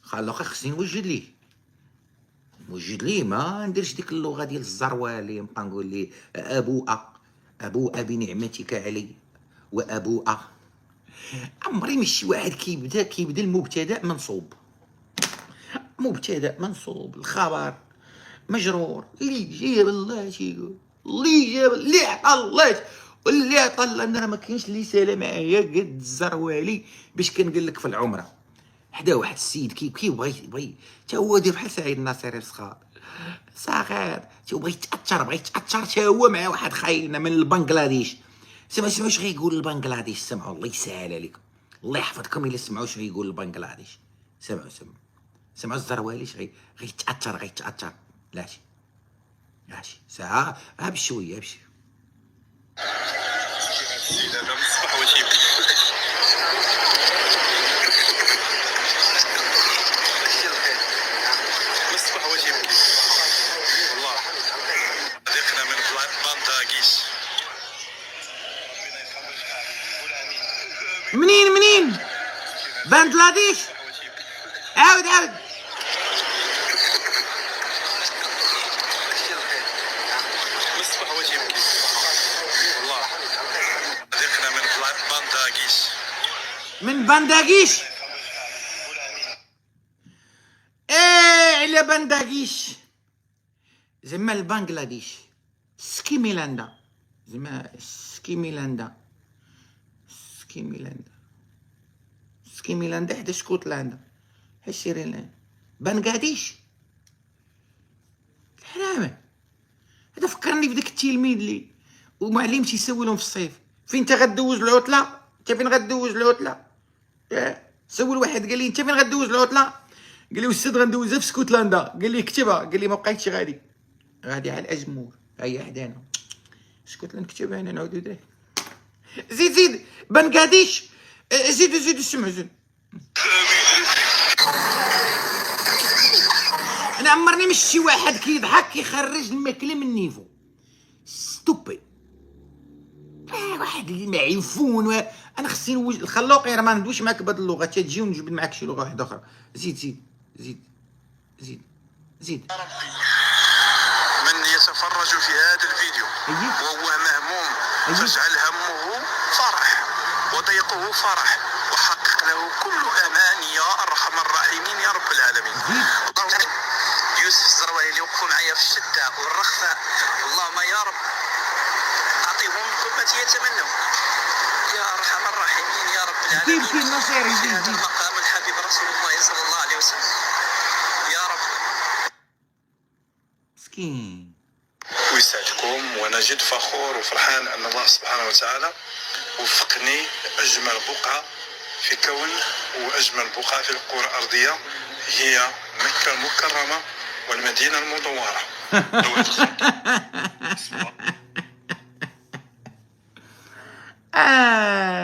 خلوقي خصني نوجد ليه ما نديرش ديك اللغه ديال الزروالي، نبقى نقول ليه ابوء بنعمتك علي وابوء. عمري مش شي واحد كيبدا المبتدا منصوب الخبر مجرور، اللي جاب الله تيقول، اللي جاب اللي عطى الله واللي عطى الله. انا ما كاينش اللي سالا معايا قد الزروالي باش كنقول لك في العمره حدا واحد السيد كيبغي تا هو داير بحال سعيد الناصري الصغار صغير، تيبغي يتاثر تا هو مع واحد خاينه من البنغلاديش. سمعوا واش غيقول البنغلاديش؟ سمعوا الله يسهل عليكم، الله يحفظكم الا سمعوا واش غيقول البنغلاديش. سمعوا الزروالي اش غيتاثر ماشي ساعه بشويه بشويه. السيد هذا مصباح واش يبكي. مصباح واش يبكي والله. ذقنا من بنداقيش. منين بنغلاديش؟ عاود مصباح واش يبكي والله. ذقنا من بنداقيش. من بنداقيش. على بنداقيش زعما البنغلاديش. سكيميلاندا حدا اسكتلندا حشيرين بنغلاديش. الحرامه هذا فكرني بداك التلميذ اللي ومعلم تيسوي لهم في الصيف، فين انت غدوز العطله؟ انت فين غدوز العطله؟ سول واحد قال لي انت فين غدوز العطله؟ قال لي استاذ غندوزها في اسكتلندا. قال لي كتبها، قال لي ما بقيتش غادي على الاجمور. هيا حدانا اسكتلندا كتبها انا نعاودو درك. زيد بنغلاديش. زيد السمع زيد. انا عمرني مش شي واحد كيضحك كيخرج الماكله من نيفو ستوبي. واحد اللي معيفون انا خصني نوجد الخلوقي. راه ما ندويش معاك بهاد اللغه، تجي ونجبد معاك شي لغه واحده اخرى. زيد من يتفرج في هذا الفيديو وهو مهموم فاجعل همه فرح وضيقه فرح وحقق له كل امان يا ارحم الراحمين يا رب العالمين. يوسف الزروالي اللي وقفوا معايا في الشده والرخفه، اللهم يا رب اعطيهم كل ما يتمنوا يا ارحم الراحمين يا رب العالمين. في هذا المقام الحبيب رسول الله صلى الله عليه وسلم يا رب. مسكين. ويسعدكم، وانا جد فخور وفرحان ان الله سبحانه وتعالى وفقني اجمل بقعه في كون واجمل بقعه في الكره الارضيه هي مكه المكرمه والمدينه المنوره.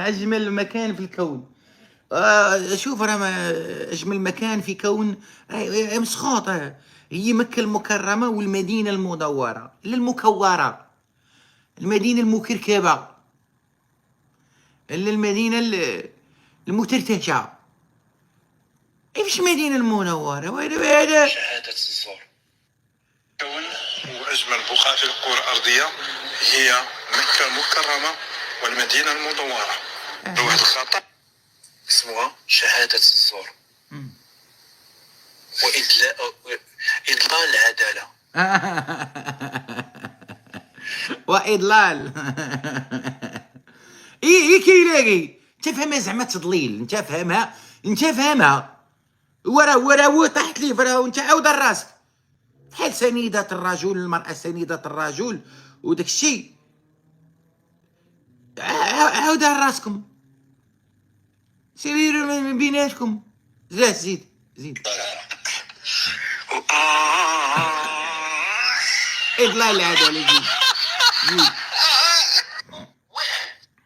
اجمل مكان في الكون. شوف راه اجمل مكان في كون مسخوط. هي مكة المكرمة والمدينة المدورة، لا المكورة، المدينة المكركبة، لا المدينة المترتجة. ايش مدينة المنورة؟ وهذا شهادة الزور. كون واجمل بقعه في الكره الارضيه هي مكه المكرمه والمدينه المنوره. واحد الخطأ اسمها شهادة الزور وإضلال العدالة. وإضلال. إيه كيلاقي تفهمها زعما تضليل. انت فهمها ورا طاحت لي فرا وانت عاود راسك بحال سنيدة الرجل، المرأة سنيدة الرجل وداك الشيء. عاود راسكم سيروا من بيناتكم. زيد إضلال العدالة. زيد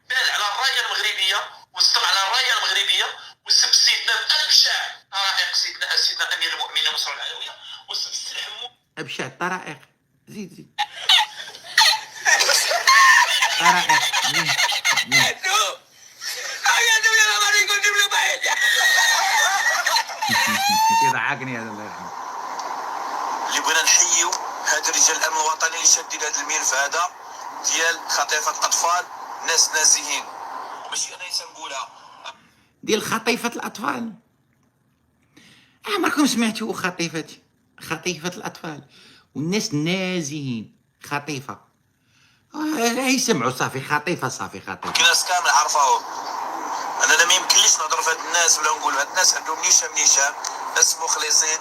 بال على الرايه المغربيه واستمع على الرايه المغربيه وسب سيدنا الابشع طرائق سيدنا امير المؤمنين مصر العلويه وسب السلحمو أبشع الطرائق. زيد طرائق. ضحكني هذا الله يرحمه. اللي بغينا نحيو هاد رجال الامن الوطني اللي شادين هاد الملف هذا ديال خطيفه الاطفال، ناس نازيين، ماشي انا تنقولها ديال خطيفة الأطفال. عمركم سمعتوا خطيفة الأطفال والناس نازيين خطيفة؟ يسمعوا صافي خطيفة صافي خطيفة. الناس كامل عرفوهم. انا ما يمكنليش نهضر في هاد الناس ولا نقول هاد الناس عندهم نيشان ناس مخلصين.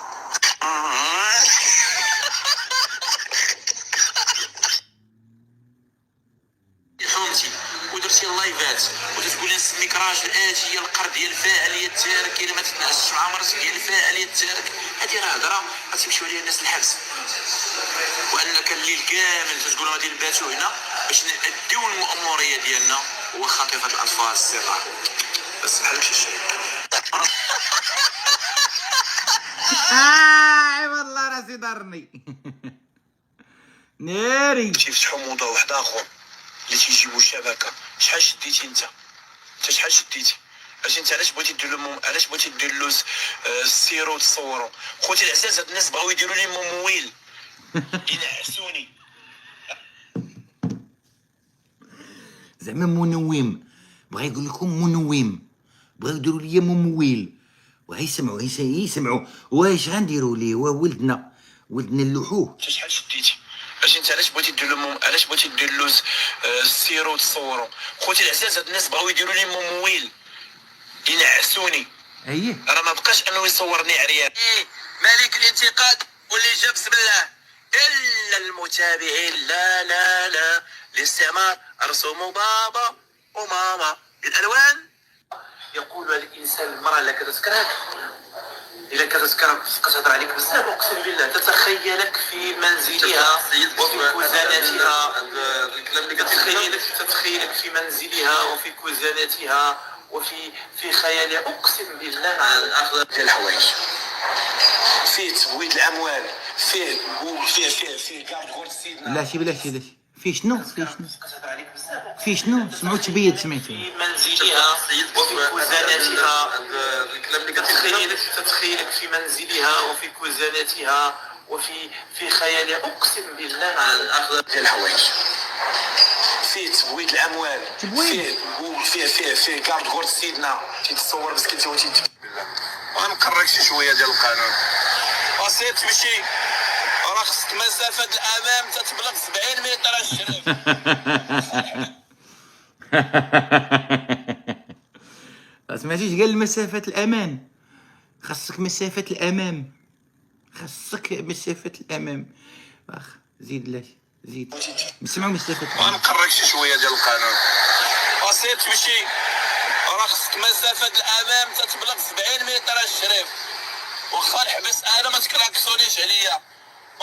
حومتي ودرتي اللايفات وتقول لي نسميك راجل اجي القرد ديال الفاعليه التارك اللي ما تتنعسش مع مرتك ديال الفاعليه التارك، هذه راه هضره غتمشيو عليها الناس الحبس. وانك الليل كامل تقولوا غادي نباتوا هنا باش ناديو المأموريه ديالنا هو خطيفه الاطفال الصغار. بس بحال هكا الشيء. والله راسي ضرني. ناري تيفتحوا موضوع واحد اخر اللي تيجيبوا الشبكه. شحال شديتي انت شحال شديتي؟ انت علاش بغيتي دير له السيرو تصوروا؟ خوتي العزاز هاد الناس بغاو يديروا لي ممويل ينعسوني. زعما منوم، بغا يقول لكم منوم، بغاو يديروا لي ممويل. ويسمعوا واش غنديروا ليه؟ ولدنا اللحوح. شحال شديتي؟ انت علاش بغيتي دير له السيرو تصوروا؟ خوتي العزاز هاد الناس بغاو يديروا لي ممويل ينعسوني. راه ما بقاش انه يصورني عريان. مالك الانتقاد واللي جاب بسم الله الا المتابعين. لا لا لا الاستعمار ارسموا بابا وماما بالالوان. يقول الانسان المراه لا كتذكرك اذا كتذكرك كتهضر عليك بزاف، اقسم بالله تتخيلك في منزلها وفي كوزاناتها. تتخيلك في منزلها وفي كوزاناتها وفي خيالها، اقسم بالله. اخذ الحوايج فيه تبويض الاموال، فيه كاع تقول سيدنا. بلاتي فيه شنو سمعوا تبيض سمعتوا في منزلها وفي كوزاناتها. تتخيلك في منزلها وفي كوزاناتها وفي خيالها، اقسم بالله. اخذ الحوايج فيه تبويض الاموال، فيه كاع تقول سيدنا تيتصور مسكين تيوتي. غنقرك شي شويه ديال القانون وسير تمشي راه خصك مسافه الامام تتبلغ 70 متر الشرف. سمعتيش قال مسافة الأمان؟ خاصك مسافة الأمام. واخ زيد نسمعوا مسافة الأمام. غنقرك شي شويه ديال القانون وسير تمشي راه خصك مسافه الامام تتبلغ 70 متر الشرف. واخا نحبس انا ما تكراكسونيش عليا.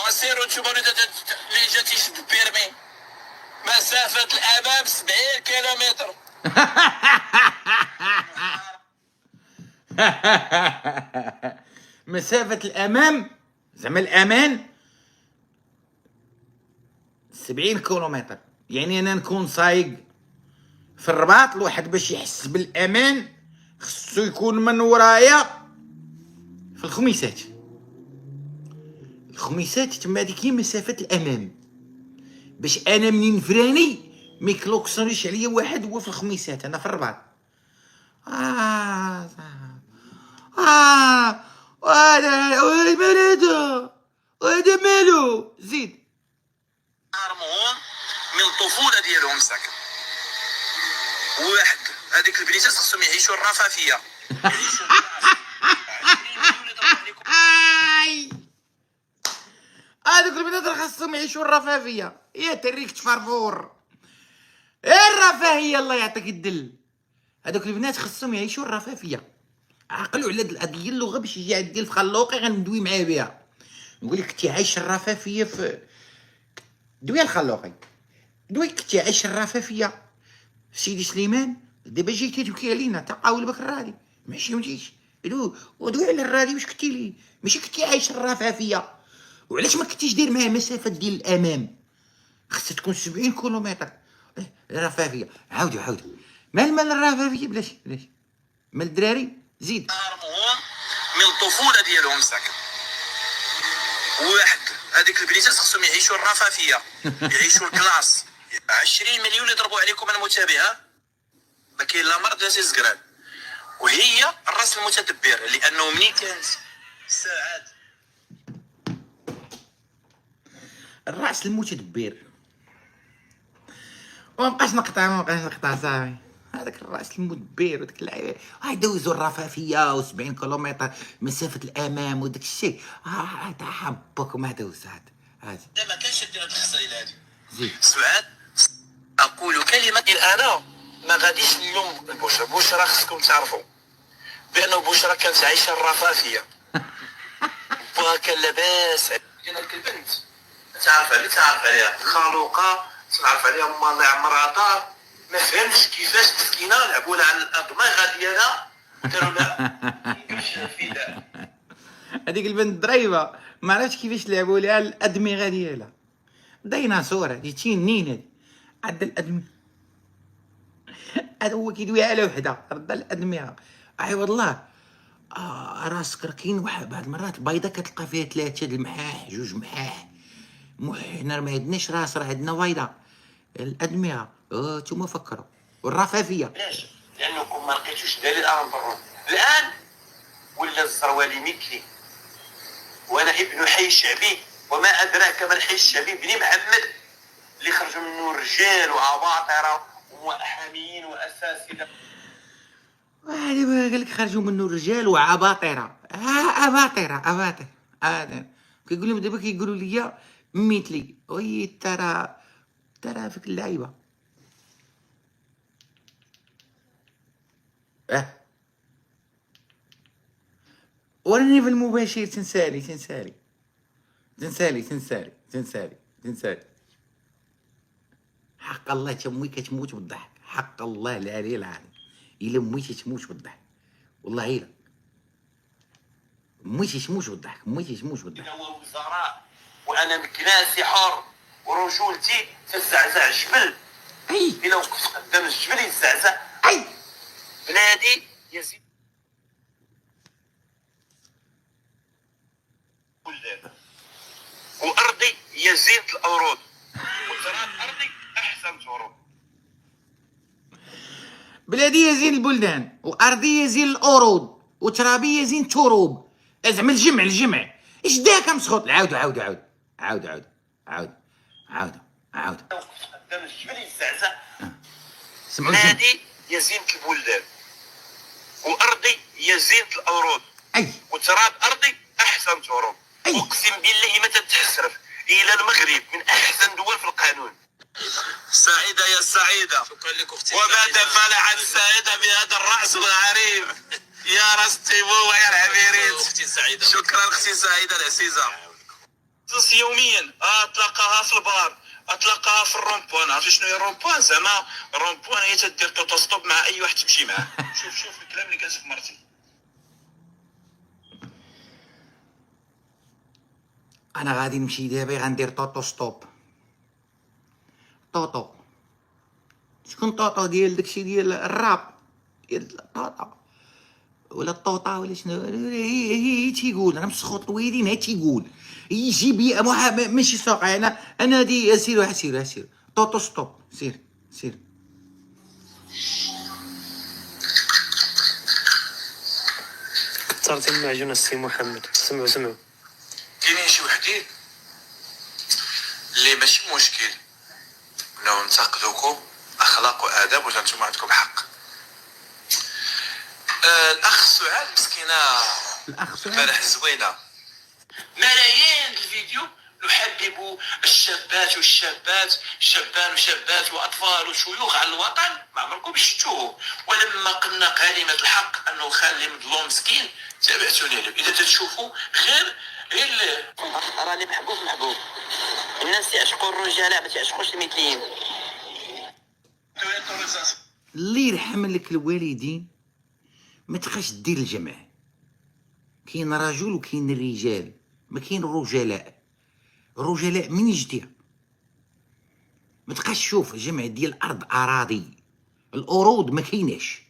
وسيروا نتوما اللي جا تيشد البيرمي مسافه الامام 70 كيلومتر. مسافة الأمام زعما الأمان 70 كيلومتر. يعني أنا نكون صايق في الرباط، الواحد باش يحس بالأمان خصو يكون من ورايا في الخميسات تما. هذيك هي مسافة الأمام، باش أنا منين فراني ما يكلوكسونيش عليا واحد هو في الخميسات. أنا في الرباط. وهذا مالو زيد. حرمهم من الطفوله ديالهم ساكن. واحد هذيك البنيتات خصهم يعيشوا الرفاهيه. هذوك البنات خاصهم يعيشوا الرفاهيه. يا تريك تفرفور الرفاهيه الله يعطيك الدل. هذوك البنات خاصهم يعيشوا الرفاهيه. عقلوا على هذه اللغه باش يجي عندي الخلوقي غندوي معاه بها. نقول لك كنتي عايش الرفاهيه في دوي الخلوقي. كنتي عايش الرفاهيه سيدي سليمان. دابا جيتي تبكي علينا تقاول بك الرادي ماشي مجيش ودوي على الرادي. واش كنتي لي ماشي كنتي عايش الرفاهيه؟ وعلاش ما كنتيش داير معاه مسافه ديال الامام؟ خاصها تكون 70 كيلومتر الرفاهيه. عاودوا مال الرفاهيه بلاش مال الدراري زيد. حرمهم من الطفوله ديالهم ساكن. واحد هذيك البنيتات خصهم يعيشوا الرفاهيه، يعيشوا الكلاس. 20 مليون يضربوا عليكم المتابعه، ما كاين لا مرض لا تزكران. وهي الراس المتدبر، لانه ملي كانت ساعات الراس المتدبر. ومبقاش نقطع صاحبي. هذاك الراس المدبر وداك اللعيبه يدوزوا الرفافيه و70 كيلومتر مسافه الامام وداك الشيء. هذا حبك ما دوز هذا ما كانش دير هاد الخصايل هادي. زيد سعاد اقول كلمه، انا ما غاديش نلوم بشرى خصكم تعرفوا بانه بشرى كانت عايشه الرفاهيه. باها كان لاباس. كاين هذيك البنت تعرف عليها خلوقه، تعرف عليها ما الله يعمرها دار. ما فهمتش كيفاش مسكينه لعبوا لها على الادمغه ديالها وداروا لها الفداء. هذيك البنت ضريبه، ما عرفتش كيفاش لعبوا لها الادمغه ديالها. ديناصور هذه تينين هذه عند الادمغه. هذا هو كيدوي على وحده رد الادمغه. اي والله. راسك راه كاين واحد بعض المرات البيضه كتلقى فيها 3 د المحاح 2 محاح. حنا ما عندناش راس، راه عندنا بيضه. الادمغه نتوما فكروا. والرفافيه علاش؟ لانكم ما لقيتوش دليل امر. الان ولا الزروالي مكلي، وانا ابن حي الشعبي، وما ادراك ما الحي الشعبي. بني محمد اللي خرجوا منه رجال وعباطره وحاميين واساسده. هذا قال لك خرجوا منه رجال وعباطره. اباطره كيقول لهم دابا كيقولوا لي مثلي. وي ترى فيك اللعيبه. وراني في المباشر تنسالي. حق الله تموي كتموت بالضحك. حق الله العلي العظيم الا مي تموت بالضحك. والله الا مي تموت بالضحك. هو وزراء وانا مكناسي حر ورجولتي تزعزع جبل. الا وقفت قدام الجبل يزعزع. بلادي يزيد وارضي يزيد الأورود، وتراب ارضي احسن تراب. بلادي يزين البلدان، وارضي يزين القرود، وترابي يزين التروب. زعما الجمع. اش داك مسخوط؟ عاود. وقفت قدام الجبل يزعزع. سمعوا الجمع. بلادي يزينة البلدان، وارضي يزينة الأورود، وتراب ارضي احسن تراب. اقسم بالله ما تتحسرف الى المغرب من احسن دول في القانون. سعيدة يا سعيدة، شكرا لك اختي. وماذا فعلت السعيدة بهذا الرأس العريض يا راس تيمو يا العميريت. اختي سعيدة. شكرا اختي سعيدة العزيزة. يوميا اطلقها في البار، اطلقها في الرومبوان. عرفتي شنو هي الرومبوان؟ زعما الرومبوان هي تدير توتوستوب مع اي واحد تمشي معاه. شوف الكلام اللي قالت في مرتي. انا غادي نمشي دابا غندير طوطو ستوب. طوطو شكون طوطو؟ ديال داكشي ديال الراب ديال الطوطو ولا الطوطا ولا شنو. هي تيقول انا مسخوط الويدين. هي تيقول يجي بي ماشي سوق. انا دي سير طوطو ستوب. سير. كثرتي المعجون السي محمد. سمعوا كاينين شي وحدين اللي ماشي مشكل انه ننتقدوكم اخلاق واداب ولا نتوما عندكم حق. الاخ سعاد مسكينه امبارح زوينه ملايين الفيديو نحبب الشابات والشابات، شابان وشابات واطفال وشيوخ على الوطن. ما عمركم شفتوه. ولما قلنا كلمه الحق انه خالي مظلوم مسكين تابعتوني له. اذا تشوفوا غير راني محبوب. الناس يعشقوا الرجال ما تعشقوش المثليين. اللي يرحم لك الوالدين ما تبقاش دير الجمع. كاين رجل وكاين الرجال، ما كاين الرجلاء من يجدير. ما تبقاش تشوف جمع ديال الارض اراضي. القرود ما كايناش.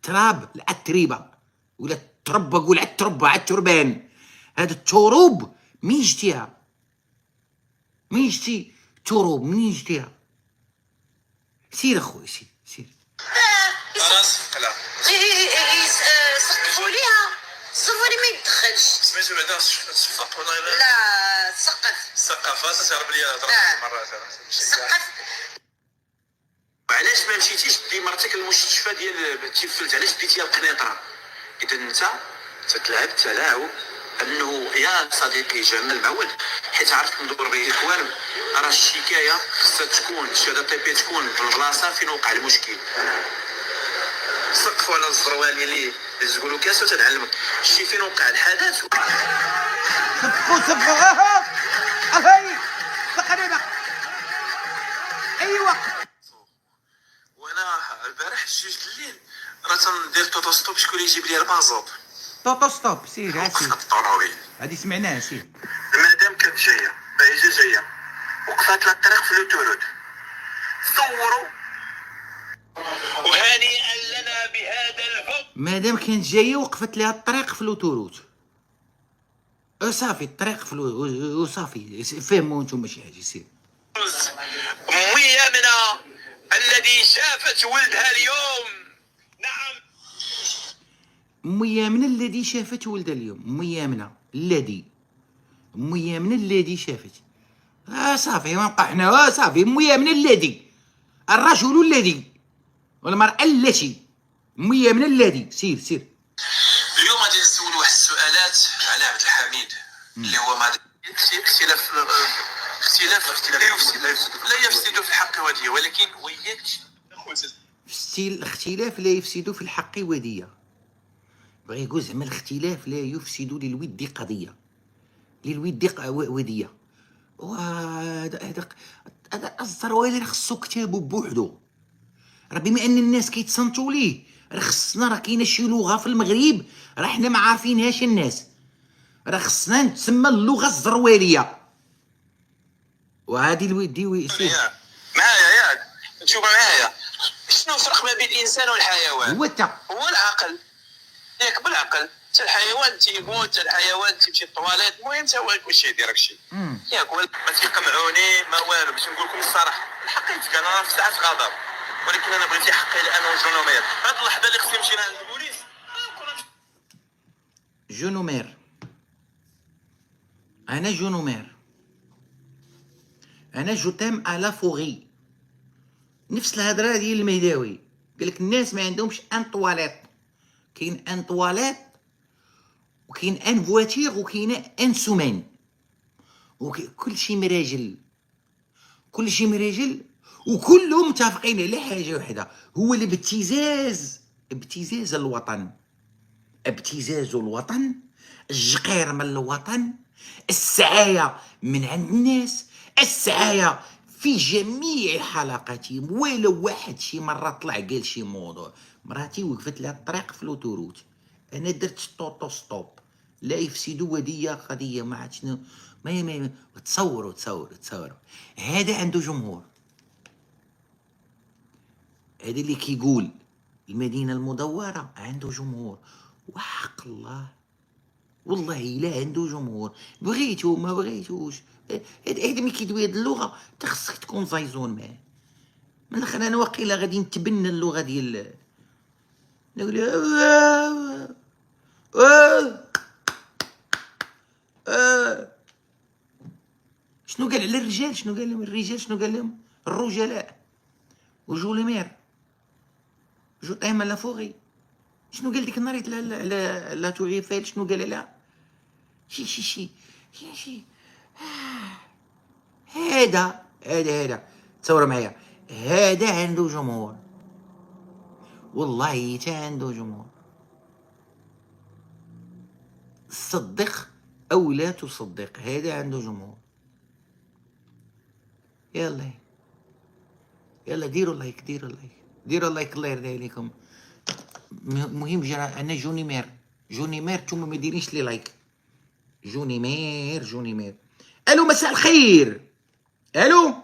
تراب الاتربه ولا التربه، قول على التربه، على التربان. هذا التروب منين جتيها؟ منين جتي تروب؟ منين جتيها؟ سير اخويا سير. خلاص لا سقفوا ليها، الصفوري ما يدخلش. سميتو بعدا صفقوا لا سقفات تهرب ليا ضرب مرات سقف. علاش ما مشيتيش دي مرتك المستشفى ديال التيفلت؟ علاش ديتيها القنيطره؟ اذا انت تتلعب تلاعب انه يا صديقي جمال معول، حيت عرفت ندور به الاخوان، راه الشكايه خصها تكون الشهاده طبيه تكون في البلاصه فين وقع المشكل. سقفوا على الزروالي اللي تقولوا كاس وتنعلمك شتي فين وقع الحدث. صفقوا هاي تقريبا. ايوا وانا البارح جيت الليل راه تندير توتو ستوب، شكون اللي يجيب لي المازوط؟ طوطو ستوب. سير وقفت الطوموبيل. هادي سمعناها. سير. المدام كانت جايه بايجه جايه وقفات لها الطريق في لوتورود، صوروا وهنيئا لنا بهذا الحب. مادام كانت جايه وقفت لها الطريق في لوتوروت، صافي الطريق في وصافي. فهموا نتوما شي حاجه. سير. أمي يمنى الذي شافت ولدها اليوم. نعم أم يامنة الذي شافت ولدها اليوم. أم يامنة الذي شافت. صافي ما نبقى حنا. صافي أم يامنة الذي، الرجل الذي والمرأة التي. أم يامنة الذي. سير. اليوم غادي نسول واحد السؤالات على عبد الحميد اللي هو ما اختلاف لا يفسد في الحق ودية، ولكن وياك الاختلاف لا يفسد في الحق ودية. بغا يقول زعما الاختلاف لا يفسد للود قضية، للود ودية. وهذا الزروالي راه خصو كتابو بوحدو. راه بما ان الناس كيتصنتوا ليه، راه خصنا، راه كاينه شي لغه في المغرب راه حنا ما عارفينهاش الناس، راه خصنا نتسمى اللغه الزرواليه. وهذه الودي معايا ياك نشوف معايا شنو الفرق ما بين الانسان والحيوان؟ هو العقل ياك. بالعقل حتى الحيوان تيموت، حتى الحيوان تيمشي للطواليت، المهم حتى هو كلشي يدير داكشي ياك. ما تيقمعوني ما والو، باش نقول لكم الصراحه الحقيقه انا راه في ساعات غضب، ولكن انا بغيت حقي لانه جونومير. هاد اللحظه اللي خصني نمشي لعند البوليس جونومير. انا جونومير، انا جوتام على فوغي. نفس الهضره ديال المهداوي، قال لك الناس ما عندهمش ان طواليت. كاين ان طواليت وكاين ان فواتير وكاين ان سومان، كلشي مراجل، كلشي مراجل، وكلهم متفقين على حاجه واحده، هو ابتزاز الوطن. ابتزاز الوطن، الجقير من الوطن، السعايه من عند الناس، السعايه في جميع حلقاتهم. ولو واحد شي مره طلع قال شي موضوع، مراتي وقفت لها الطريق في لوتوروت، انا درت طوطو ستوب، لا يفسدوا وديه قضيه. ما عرفت شنو. ما تصوروا. هذا عنده جمهور. هذا اللي كيقول المدينه المدوره عنده جمهور، وحق الله والله الا عنده جمهور. بغيتو ما بغيتوش، هذا ملي كيدوي هاد اللغه انت خصك تكون زايزون معاه. من الاخر انا واقيلا غادي نتبنى اللغه ديال نقول شنو قال على الرجال، شنو قال لهم الرجال، شنو قال لهم الرجلاء وجوليمير جو طايمه لا فوغي. شنو قال ديك النهار لا توعي فايل، شنو قال لها شي هذا تصور معايا، هذا عنده جمهور والله تا عنده جمهور. صدق او لا تصدق، هذا عنده جمهور. يلا ديروا لايك الله يرضي عليكم. مهم انا جوني مير نتوما ما ديرينش لي لايك. جوني مير. الو مساء الخير. الو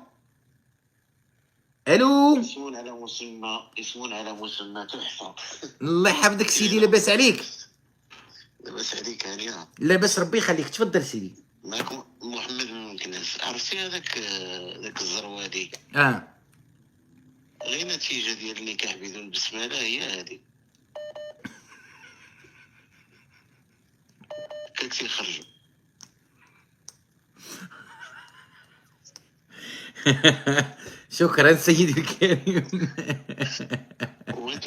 يسمون على مسمى تحفه. الله يحفظك سيدي، لاباس عليك؟ لاباس عليك هانية؟ لاباس ربي يخليك، تفضل سيدي. معكم محمد من مكناس. عرفتي هذاك الزروادي غير نتيجة ديال النكاح بدون بسملة هي هذه. هكاك تيخرجوا. شكرا سيدي الكريم. وهاد